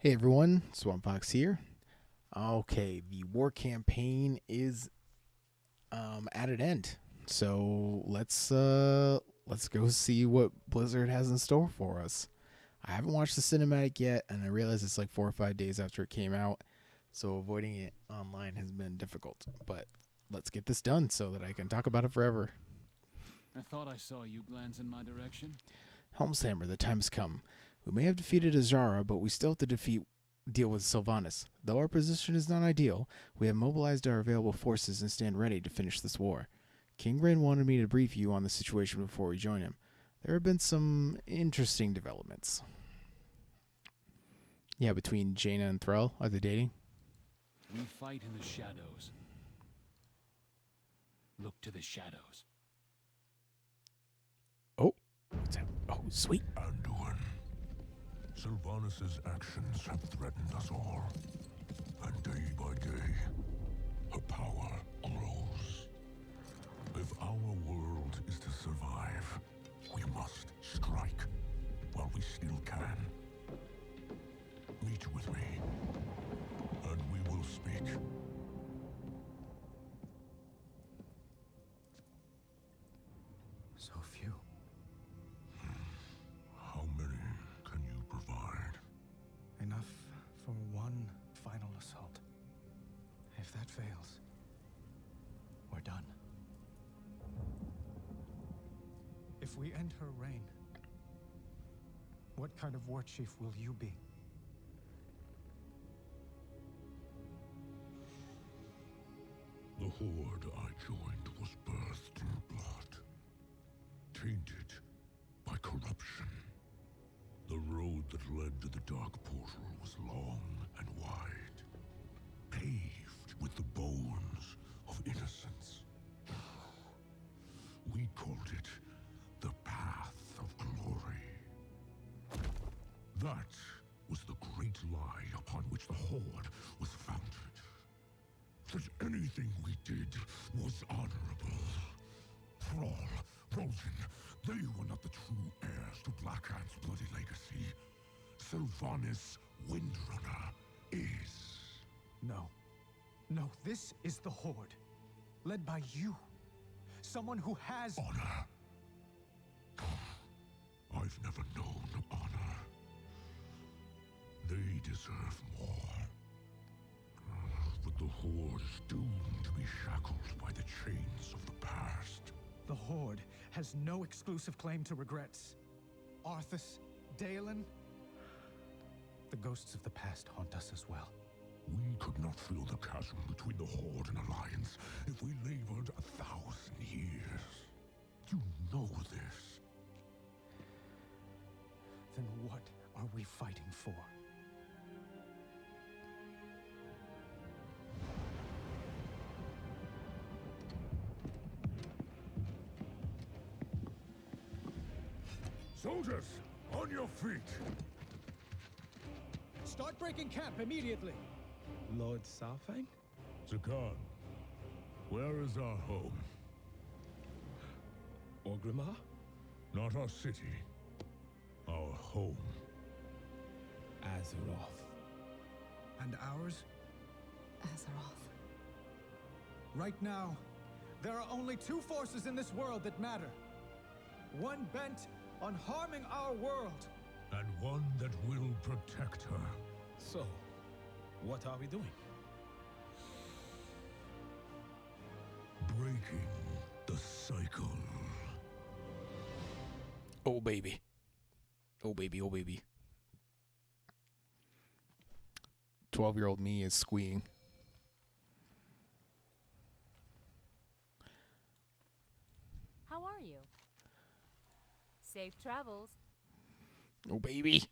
Hey everyone, Swamp Fox here. Okay, the war campaign is at an end. So let's go see what Blizzard has in store for us. I haven't watched the cinematic yet, and I realize it's like 4 or 5 days after it came out, so avoiding it online has been difficult. But let's get this done so that I can talk about it forever. I thought I saw you glance in my direction. Helmshammer, the time has come. We may have defeated Azara, but we still have to deal with Sylvanas. Though our position is not ideal, we have mobilized our available forces and stand ready to finish this war. King Grin wanted me to brief you on the situation before we join him. There have been some interesting developments. Yeah, between Jaina and Thrall, are they dating? We fight in the shadows. Look to the shadows. Oh, what's that? Oh, sweet. Anduin, Sylvanas' actions have threatened us all, and day by day, her power grows. If our world is to survive, we must strike while we still can. Meet with me, and we will speak. So few. How many can you provide? Enough for one final assault. If that fails, we're done. If we end her reign, what kind of war chief will you be? The horde I joined was birthed in blood, tainted by corruption. The road that led to the Dark Portal was long and wide, paved with the bones of innocence. We called it the Path of Glory. That was the great lie upon which the Horde was founded. That anything we did was honorable. Thrall, Rosen, they were not the true heirs to Blackhand's bloody legacy. Sylvanas Windrunner is. No. No, this is the Horde. Led by you. Someone who has Honor. I've never known honor. They deserve more. But the Horde is doomed to be shackled by the chains of the past. The Horde has no exclusive claim to regrets. Arthas, Dalen, the ghosts of the past haunt us as well. We could not fill the chasm between the Horde and Alliance if we labored 1,000 years. You know this. Then what are we fighting for? Soldiers, on your feet! Start breaking camp immediately! Lord Sarfang? Zakan, where is our home? Orgrimmar? Not our city. Our home. Azeroth. And ours? Azeroth. Right now, there are only two forces in this world that matter. One bent on harming our world. And one that will protect her. So, what are we doing? Breaking the cycle. Oh baby. Oh baby, oh baby. 12-year-old me is squeeing. How are you? Safe travels. Oh baby.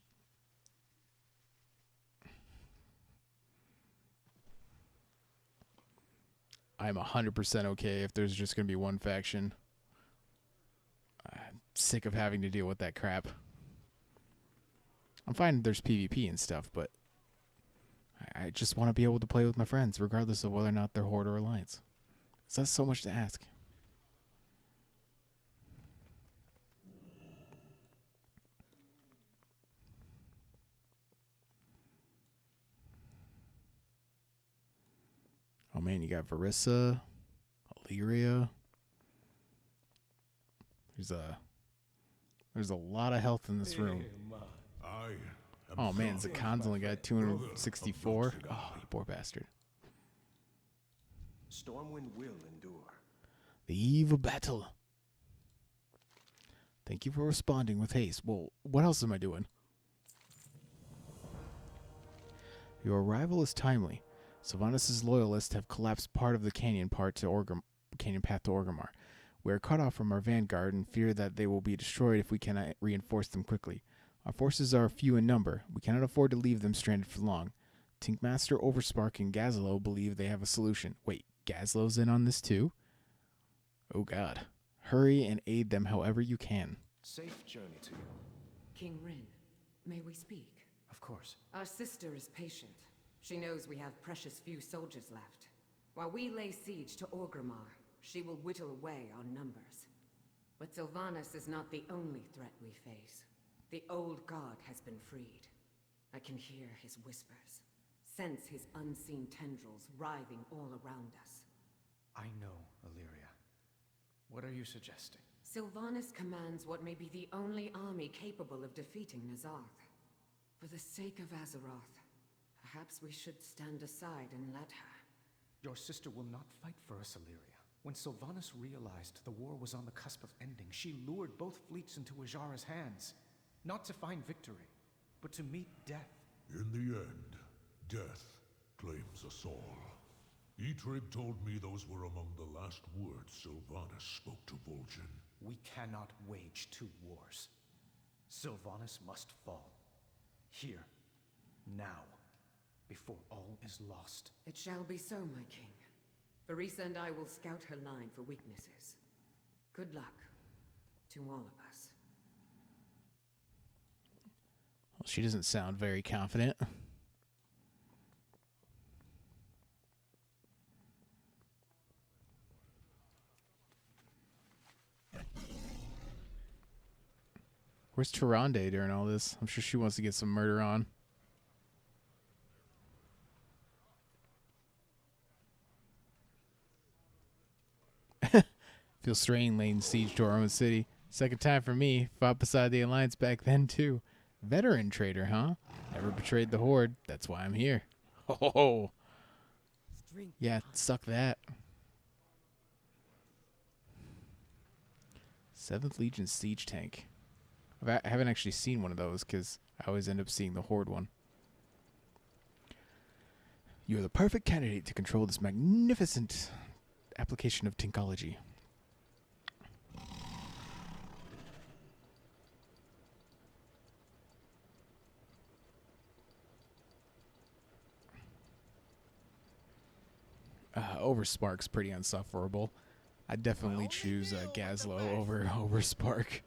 I'm 100% okay if there's just going to be one faction. I'm sick of having to deal with that crap. I'm fine if there's PvP and stuff, but I just want to be able to play with my friends, regardless of whether or not they're Horde or Alliance. So that's so much to ask. man, you got Varissa, Illyria. There's a lot of health in this room. I am Oh man, God. Zakan's only got 264. Oh, you poor bastard. Stormwind will endure. The eve of battle. Thank you for responding with haste. Well, what else am I doing? Your arrival is timely. Sylvanas' loyalists have collapsed part of the canyon path to Orgrimmar. We are cut off from our vanguard and fear that they will be destroyed if we cannot reinforce them quickly. Our forces are few in number. We cannot afford to leave them stranded for long. Tinkmaster, Overspark, and Gazlo believe they have a solution. Wait, Gazlo's in on this too? Oh god. Hurry and aid them however you can. Safe journey to you. King Rin, may we speak? Of course. Our sister is patient. She knows we have precious few soldiers left. While we lay siege to Orgrimmar, she will whittle away our numbers. But Sylvanas is not the only threat we face. The old god has been freed. I can hear his whispers, sense his unseen tendrils writhing all around us. I know, Illyria. What are you suggesting? Sylvanas commands what may be the only army capable of defeating Nazarth. For the sake of Azeroth, perhaps we should stand aside and let her. Your sister will not fight for us, Illyria. When Sylvanas realized the war was on the cusp of ending, she lured both fleets into Ajara's hands. Not to find victory, but to meet death. In the end, death claims us all. Etrib told me those were among the last words Sylvanas spoke to Vol'jin. We cannot wage two wars. Sylvanas must fall. Here. Now. Before all is lost. It shall be so, my king. Varissa and I will scout her line for weaknesses. Good luck to all of us. Well, she doesn't sound very confident. Where's Tyrande during all this? I'm sure she wants to get some murder on. Feels strange laying siege to our own city. Second time for me. Fought beside the Alliance back then, too. Veteran traitor, huh? Never betrayed the Horde. That's why I'm here. Oh, yeah, suck that. 7th Legion siege tank. I haven't actually seen one of those because I always end up seeing the Horde one. You're the perfect candidate to control this magnificent application of Tinkology. Overspark's pretty unsufferable. I'd definitely choose Gazlo over Spark.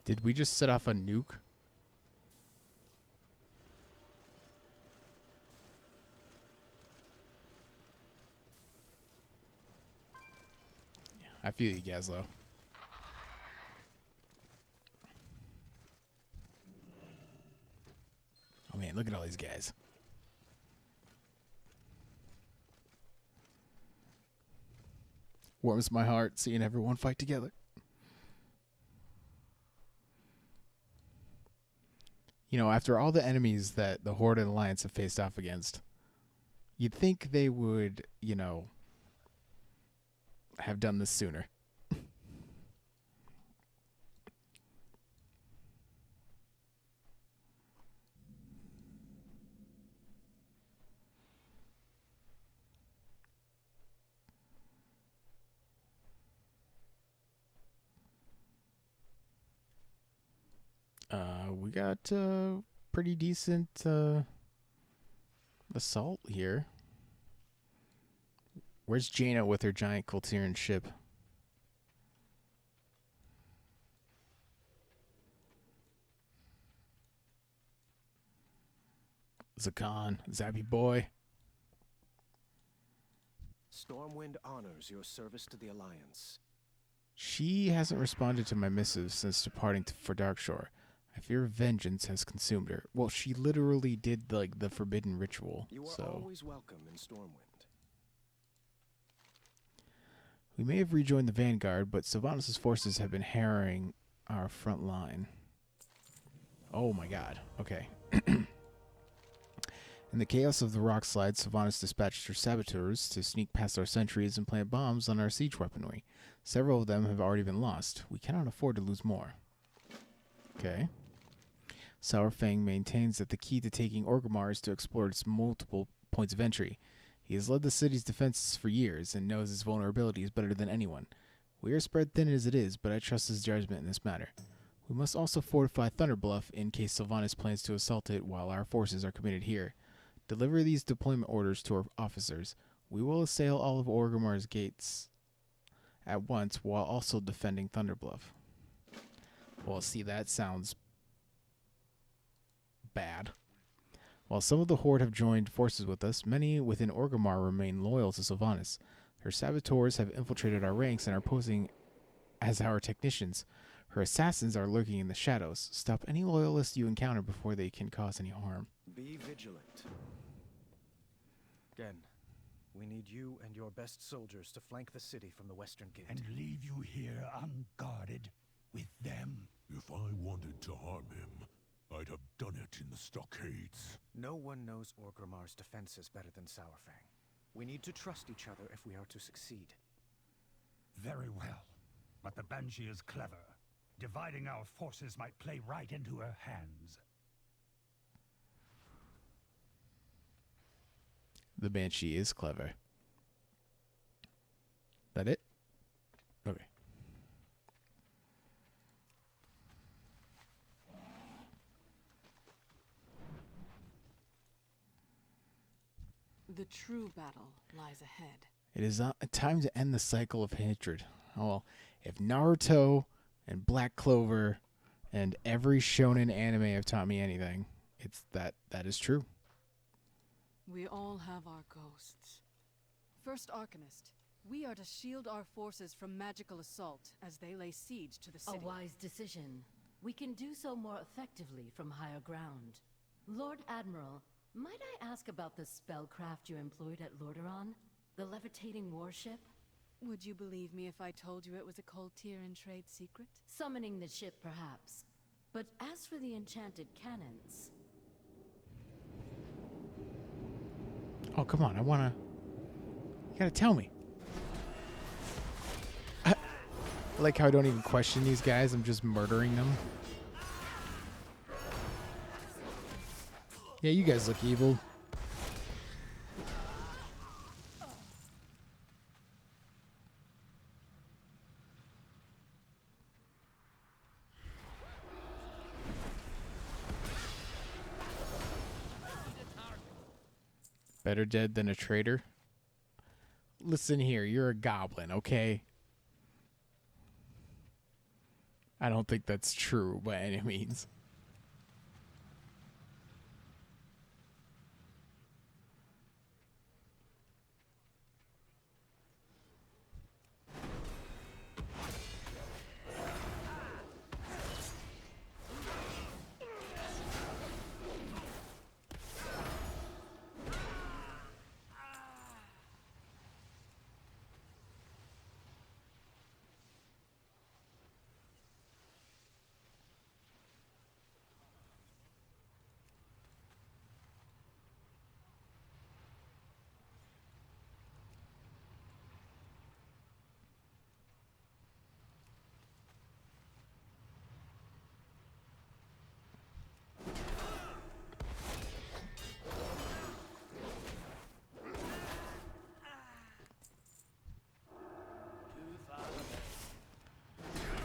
Did we just set off a nuke? I feel you, Gaslow. Oh man, look at all these guys. Warms my heart seeing everyone fight together. You know, after all the enemies that the Horde and Alliance have faced off against, you'd think they would, you know, have done this sooner. We got pretty decent assault here. Where's Jaina with her giant Kultiran ship? Zakan, Zappy boy. Stormwind honors your service to the Alliance. She hasn't responded to my missives since departing for Darkshore. I fear vengeance has consumed her. Well, she literally did like the forbidden ritual. You are so always welcome in Stormwind. we may have rejoined the Vanguard, but Sylvanas' forces have been harrying our front line. Oh my god. Okay. In the chaos of the rock slide, Sylvanas dispatched her saboteurs to sneak past our sentries and plant bombs on our siege weaponry. Several of them have already been lost. We cannot afford to lose more. Okay. Sourfang maintains that the key to taking Orgrimmar is to explore its multiple points of entry. He has led the city's defenses for years and knows its vulnerabilities better than anyone. We are spread thin as it is, but I trust his judgment in this matter. We must also fortify Thunderbluff in case Sylvanas plans to assault it while our forces are committed here. Deliver these deployment orders to our officers. We will assail all of Orgrimmar's gates at once while also defending Thunderbluff. Well, see, that sounds bad. While some of the Horde have joined forces with us, many within Orgrimmar remain loyal to Sylvanas. Her saboteurs have infiltrated our ranks and are posing as our technicians. Her assassins are lurking in the shadows. Stop any loyalists you encounter before they can cause any harm. Be vigilant. Gen, we need you and your best soldiers to flank the city from the western gate. And leave you here unguarded with them? If I wanted to harm him, I'd have done it in the stockades. No one knows Orgrimmar's defenses better than Sourfang. We need to trust each other if we are to succeed. Very well. But the Banshee is clever. Dividing our forces might play right into her hands. The Banshee is clever. That it? Okay. The true battle lies ahead. It is time to end the cycle of hatred. Oh, well, if Naruto and Black Clover and every shonen anime have taught me anything, it's that is true. We all have our ghosts. First Arcanist, we are to shield our forces from magical assault as they lay siege to the city. A wise decision. We can do so more effectively from higher ground. Lord Admiral, might I ask about the spellcraft you employed at Lordaeron? The levitating warship? Would you believe me if I told you it was a Kultiran trade secret? Summoning the ship, perhaps. But as for the enchanted cannons... Oh, come on. You gotta tell me. I like how I don't even question these guys. I'm just murdering them. Yeah, you guys look evil. Better dead than a traitor. Listen here, you're a goblin, okay? I don't think that's true by any means.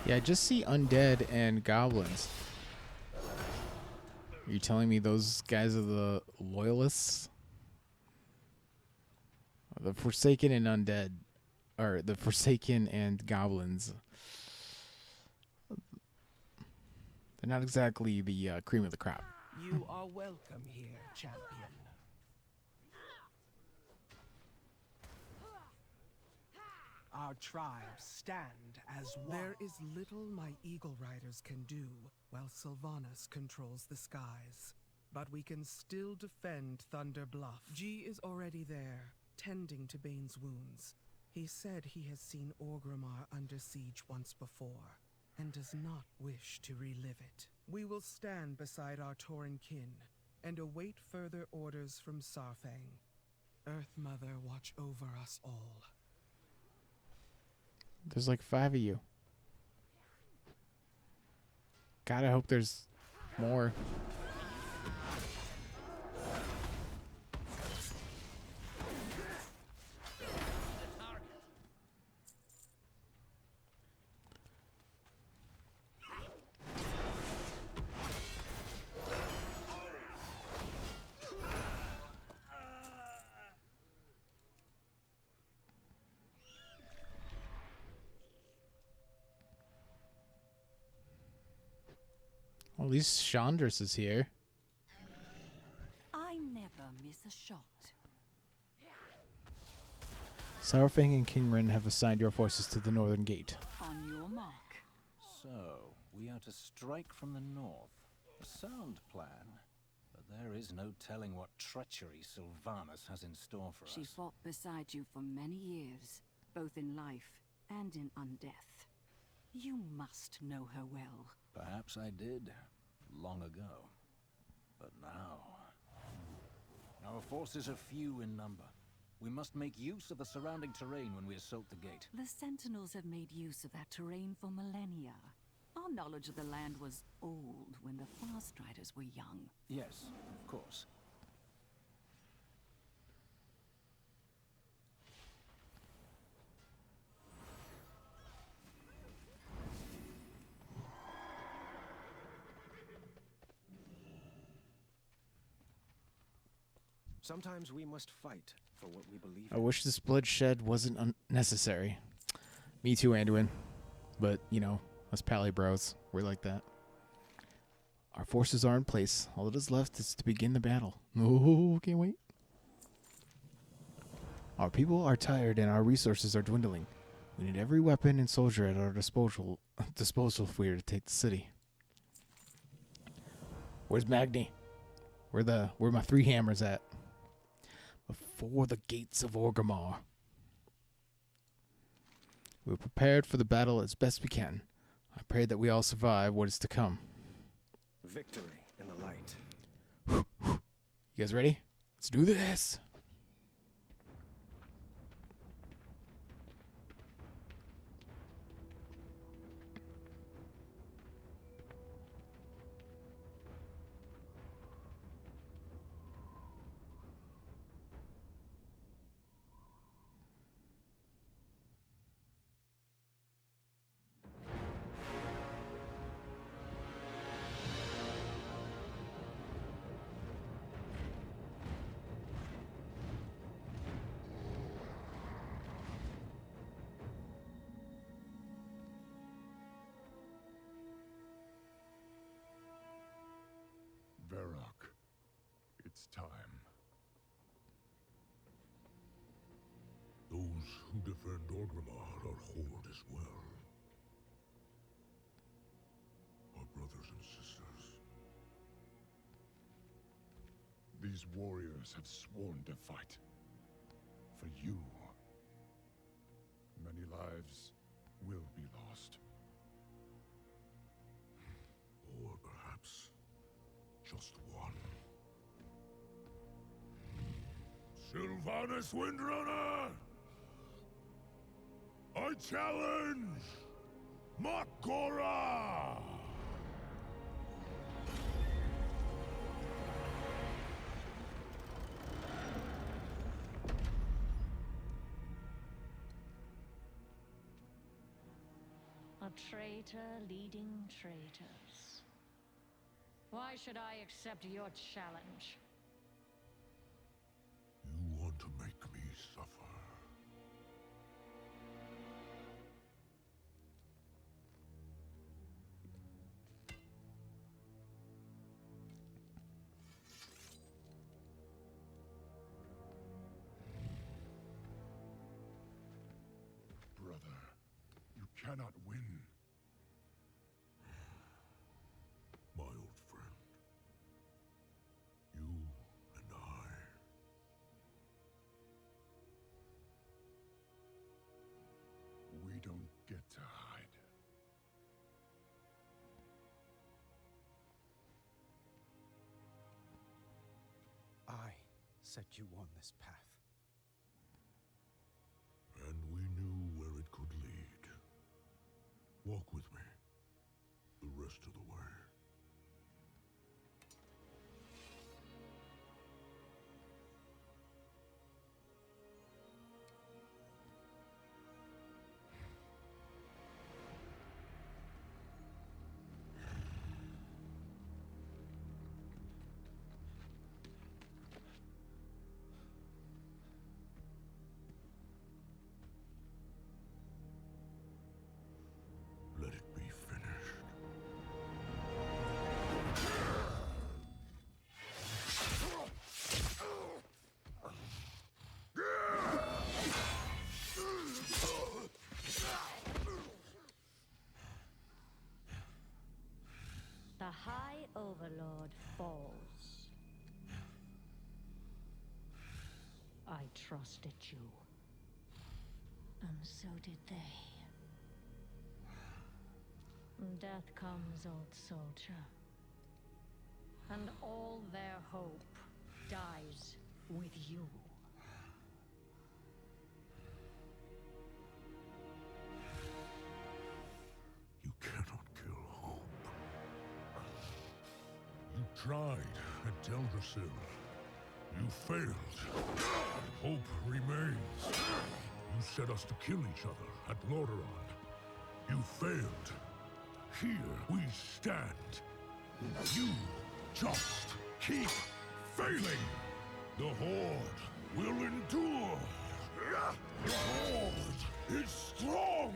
Yeah, I just see undead and goblins. Are you telling me those guys are the loyalists? The Forsaken and undead, or the Forsaken and goblins. They're not exactly the cream of the crop. You are welcome here, champion. Our tribes stand as one. There is little my Eagle Riders can do while Sylvanas controls the skies. But we can still defend Thunder Bluff. G is already there, tending to Bane's wounds. He said he has seen Orgrimmar under siege once before, and does not wish to relive it. We will stand beside our Tauren kin, and await further orders from Saurfang. Earth Mother watch over us all. There's like 5 of you. God, I hope there's more. Well, at least Chandris is here. I never miss a shot. Saurfang and King Rin have assigned your forces to the northern gate. On your mark. So, we are to strike from the north. A sound plan. But there is no telling what treachery Sylvanas has in store for She us. fought beside you for many years, both in life and in undeath. You must know her well. Perhaps I did, long ago. But now... Our forces are few in number. We must make use of the surrounding terrain when we assault the gate. The Sentinels have made use of that terrain for millennia. Our knowledge of the land was old when the Farstriders were young. Yes, of course. Sometimes we must fight for what we believe I in. wish this bloodshed wasn't unnecessary. Me too, Anduin. But, you know, us pally bros, we're like that. Our forces are in place. All that is left is to begin the battle. Oh, can't wait. Our people are tired and our resources are dwindling. We need every weapon and soldier at our disposal if we are to take the city. Where's Magni? Where my 3 hammers at? Before the gates of Orgrimmar. We're prepared for the battle as best we can. I pray that we all survive what is to come. Victory in the light. You guys ready? Let's do this. Varrock, it's time. Those who defend Orgrimmar are Horde as well. Our brothers and sisters. These warriors have sworn to fight. For you. Many lives will be lost. Or perhaps just one. Sylvanas Windrunner! I challenge Mak'gora! A traitor leading traitors. Why should I accept your challenge? You want to make me suffer. Brother, you cannot win. My old friend. You and I. We don't get to hide. I set you on this path. And we knew where it could lead. Walk with me. The rest of the way. Let it be finished. The High Overlord falls. I trusted you. And so did they. Death comes, old soldier. And all their hope dies with you. You cannot kill hope. You tried at Teldrassil. You failed. Hope remains. You set us to kill each other at Lordaeron. You failed. Here we stand. You just keep failing. The Horde will endure. The Horde is strong.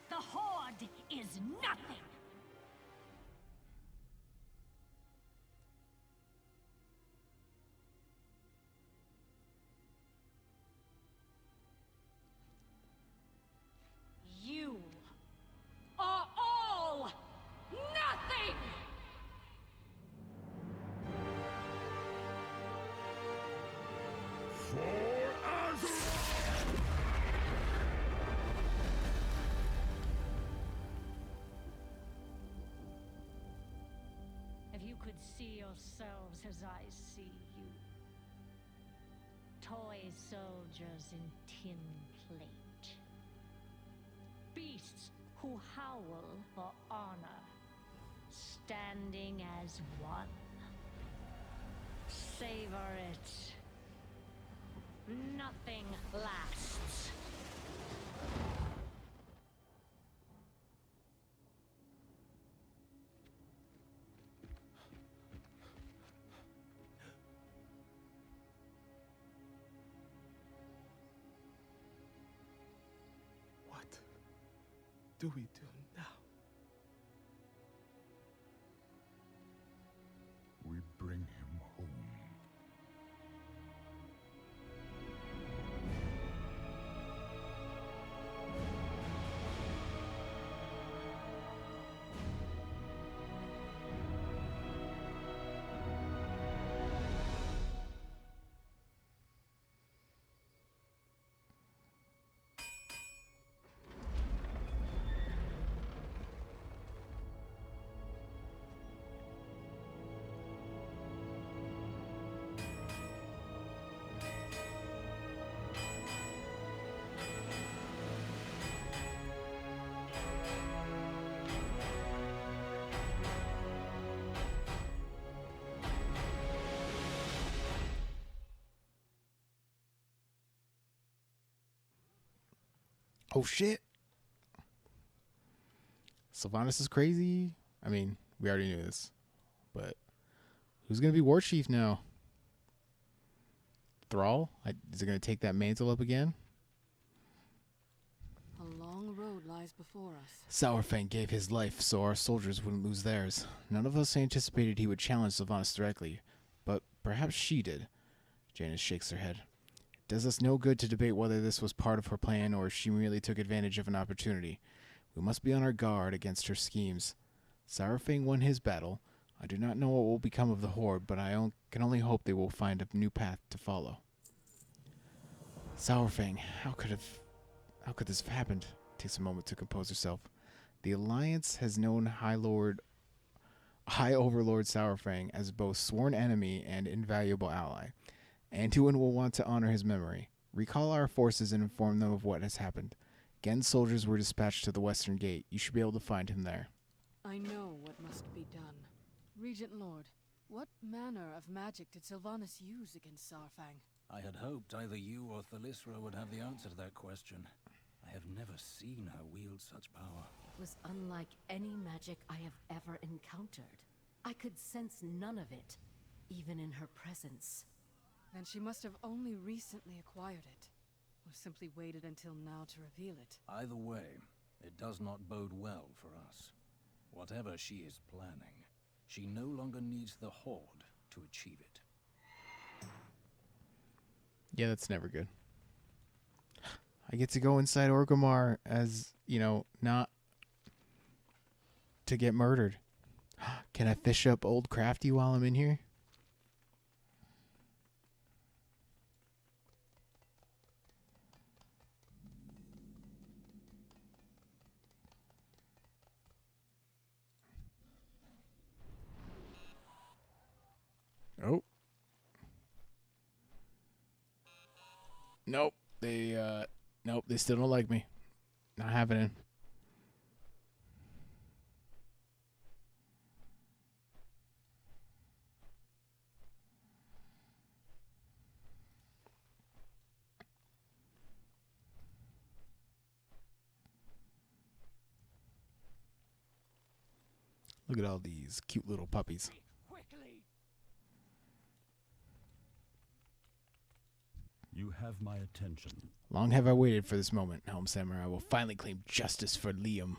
The Horde is nothing! You are all nothing! For Azeroth! If you could see yourselves as I see you. Toy soldiers in tin plate. Beasts who howl for honor. Standing as one. Savor it. Nothing lasts. What do we do now? We bring him home. Oh shit. Sylvanas is crazy. I mean, we already knew this. But who's going to be War Chief now? Thrall? Is it going to take that mantle up again? A long road lies before us. Saurfang gave his life so our soldiers wouldn't lose theirs. None of us anticipated he would challenge Sylvanas directly, but perhaps she did. Janice shakes her head. It does us no good to debate whether this was part of her plan or if she merely took advantage of an opportunity. We must be on our guard against her schemes. Saurfang won his battle. I do not know what will become of the Horde, but I can only hope they will find a new path to follow. Saurfang, how could this have happened? Takes a moment to compose herself. The Alliance has known High Overlord Saurfang as both sworn enemy and invaluable ally. Anduin will want to honor his memory. Recall our forces and inform them of what has happened. Gen's soldiers were dispatched to the Western Gate. You should be able to find him there. I know what must be done. Regent Lord, what manner of magic did Sylvanas use against Saurfang? I had hoped either you or Thalyssra would have the answer to that question. I have never seen her wield such power. It was unlike any magic I have ever encountered. I could sense none of it, even in her presence. Then she must have only recently acquired it, or simply waited until now to reveal it. Either way, it does not bode well for us. Whatever she is planning, she no longer needs the Horde to achieve it. Yeah, that's never good. I get to go inside Orgrimmar as, not to get murdered. Can I fish up old Crafty while I'm in here? Oh. Nope. They still don't like me. Not happening. Look at all these cute little puppies. You have my attention. Long have I waited for this moment. Helm Samurai will finally claim justice for Liam.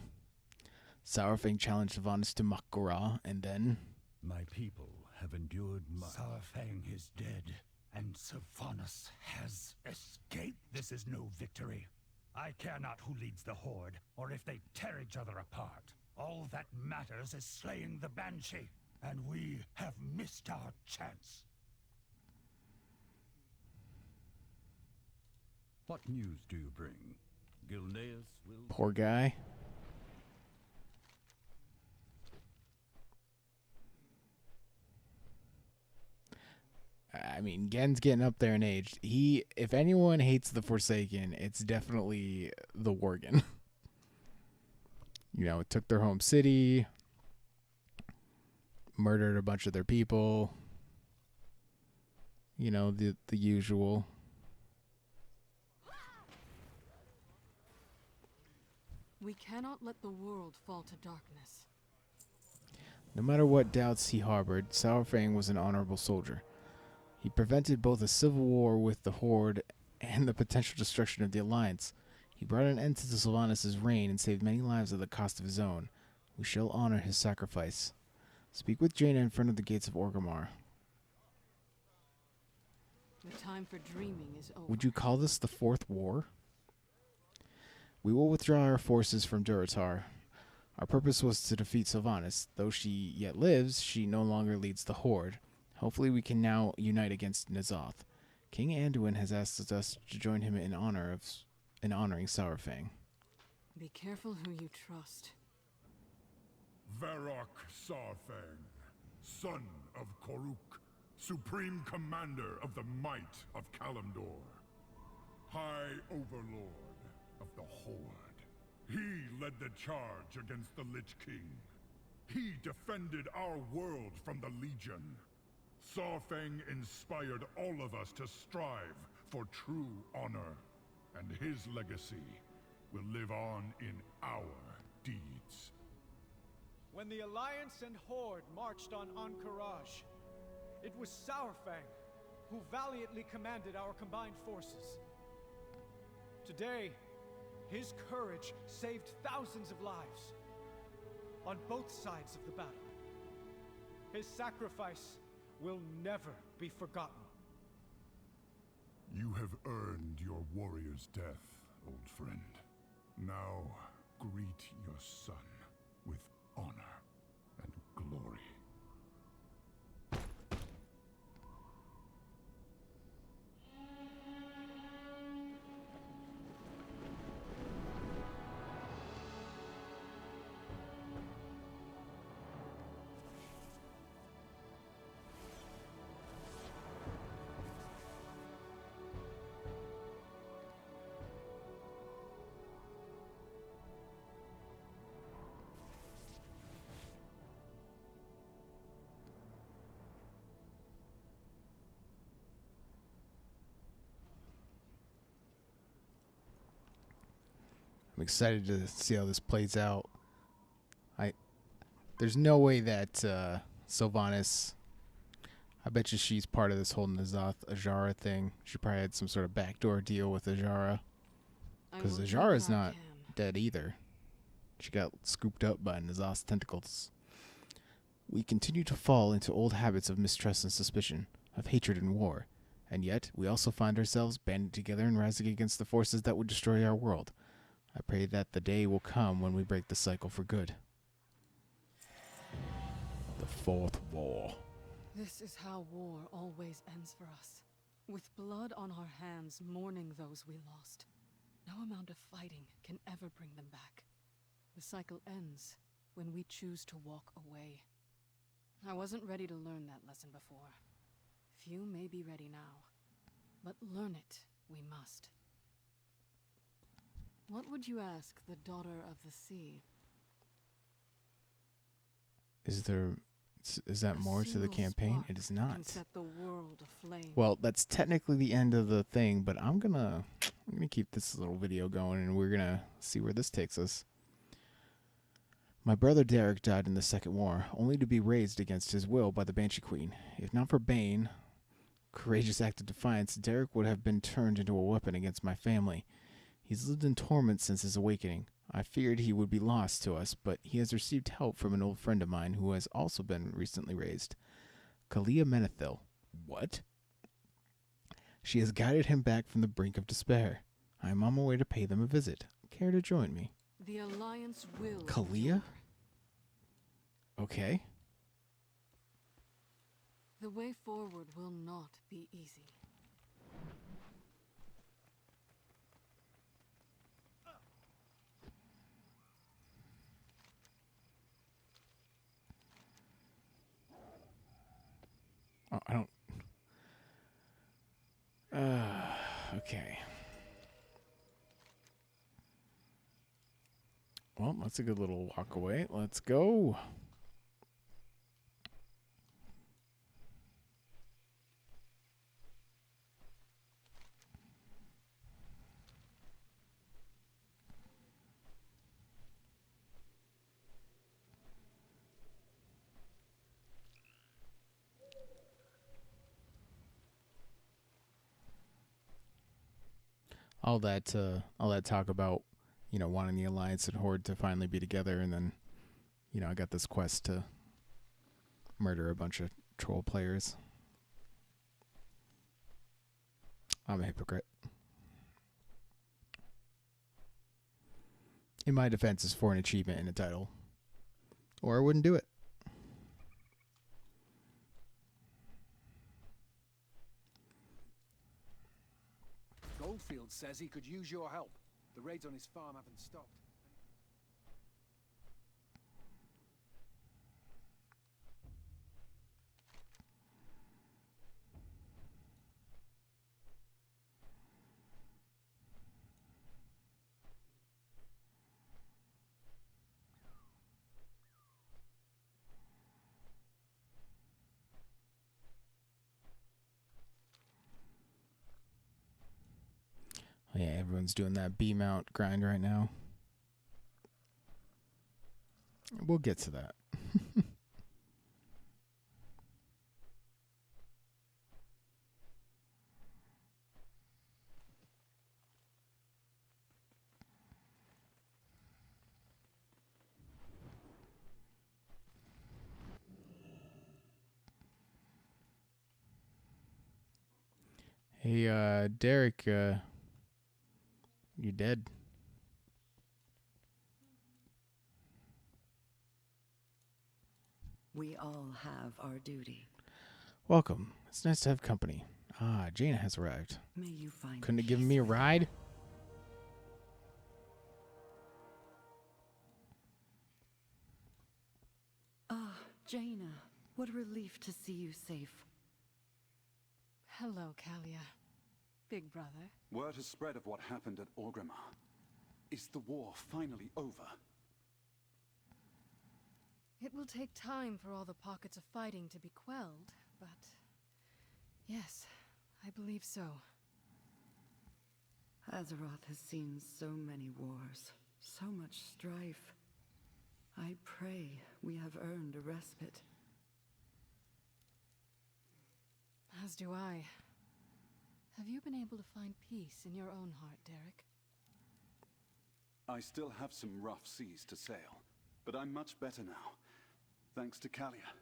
Saurfang challenged Sylvanas to Mak'gora, and then... My people have endured much. Saurfang is dead, and Sylvanas has escaped. This is no victory. I care not who leads the Horde, or if they tear each other apart. All that matters is slaying the Banshee, and we have missed our chance. What news do you bring? Gilneas will... Poor guy. I mean, Gen's getting up there in age. If anyone hates the Forsaken, it's definitely the Worgen. It took their home city, murdered a bunch of their people. The usual. We cannot let the world fall to darkness. No matter what doubts he harbored, Saurfang was an honorable soldier. He prevented both a civil war with the Horde and the potential destruction of the Alliance. He brought an end to Sylvanas' reign and saved many lives at the cost of his own. We shall honor his sacrifice. Speak with Jaina in front of the gates of Orgrimmar. The time for dreaming is over. Would you call this the Fourth War? We will withdraw our forces from Durotar. Our purpose was to defeat Sylvanas. Though she yet lives, she no longer leads the Horde. Hopefully we can now unite against N'Zoth. King Anduin has asked us to join him in honoring Saurfang. Be careful who you trust. Varrock Saurfang, son of Koruk, supreme commander of the might of Kalimdor, High Overlord of the Horde. He led the charge against the Lich King. He defended our world from the Legion. Saurfang inspired all of us to strive for true honor, and his legacy will live on in our deeds. When the Alliance and Horde marched on Ankaraj, it was Saurfang who valiantly commanded our combined forces. Today, his courage saved thousands of lives on both sides of the battle. His sacrifice will never be forgotten. You have earned your warrior's death, old friend. Now, greet your son with honor and glory. I'm excited to see how this plays out. There's no way that Sylvanas, I bet you she's part of this whole N'Zoth Azshara thing. She probably had some sort of backdoor deal with Azshara. Because Azshara's not dead either. She got scooped up by N'Zoth's tentacles. We continue to fall into old habits of mistrust and suspicion, of hatred and war. And yet, we also find ourselves banded together and rising against the forces that would destroy our world. I pray that the day will come when we break the cycle for good. The Fourth War. This is how war always ends for us. With blood on our hands, mourning those we lost. No amount of fighting can ever bring them back. The cycle ends when we choose to walk away. I wasn't ready to learn that lesson before. Few may be ready now, but learn it we must. What would you ask the daughter of the sea? Is that more to the campaign? It is not. Can set the world aflame. Well, that's technically the end of the thing, but I'm gonna keep this little video going, and we're gonna see where this takes us. My brother Derek died in the Second War, only to be raised against his will by the Banshee Queen. If not for Bane, courageous act of defiance, Derek would have been turned into a weapon against my family. He's lived in torment since his awakening. I feared he would be lost to us, but he has received help from an old friend of mine who has also been recently raised. Kalia Menethil. What? She has guided him back from the brink of despair. I am on my way to pay them a visit. Care to join me? The Alliance will. Kalia? Okay. The way forward will not be easy. Oh, I don't... okay. Well, that's a good little walk away. Let's go. All that talk about, wanting the Alliance and Horde to finally be together, and then, I got this quest to murder a bunch of troll players. I'm a hypocrite. In my defense, it's for an achievement and a title. Or I wouldn't do it. Goldfield says he could use your help. The raids on his farm haven't stopped. Yeah, everyone's doing that B mount grind right now. We'll get to that. Hey, Derek, you dead? We all have our duty. Welcome. It's nice to have company. Ah, Jaina has arrived. May you find Couldn't have given me a ride? Ah, Jaina. What a relief to see you safe. Hello, Kalia. Big brother. Word has spread of what happened at Orgrimmar. Is the war finally over? It will take time for all the pockets of fighting to be quelled, but yes, I believe so. Azeroth has seen so many wars, so much strife. I pray we have earned a respite. As do I. Have you been able to find peace in your own heart, Derek? I still have some rough seas to sail, but I'm much better now. Thanks to Kalia.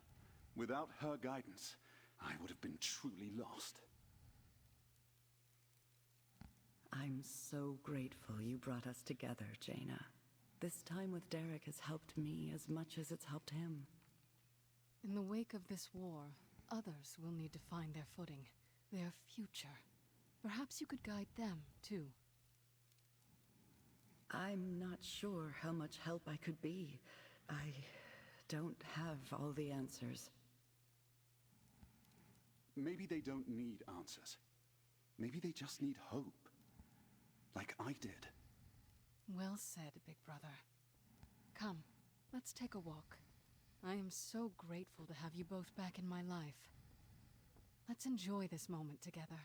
Without her guidance, I would have been truly lost. I'm so grateful you brought us together, Jaina. This time with Derek has helped me as much as it's helped him. In the wake of this war, others will need to find their footing, their future. Perhaps you could guide them, too. I'm not sure how much help I could be. I don't have all the answers. Maybe they don't need answers. Maybe they just need hope. Like I did. Well said, big brother. Come, let's take a walk. I am so grateful to have you both back in my life. Let's enjoy this moment together.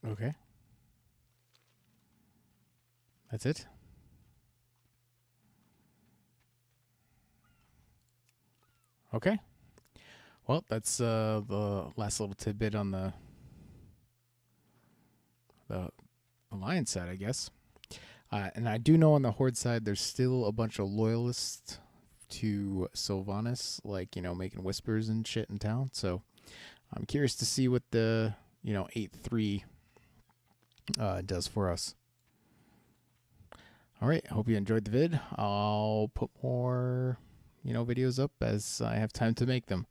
Okay. That's it? Okay. Well, that's the last little tidbit on the Alliance side, I guess. And I do know on the Horde side, there's still a bunch of loyalists to Sylvanas, like, making whispers and shit in town. So I'm curious to see what the, 8-3 does for us. All right. I hope you enjoyed the vid. I'll put more, videos up as I have time to make them.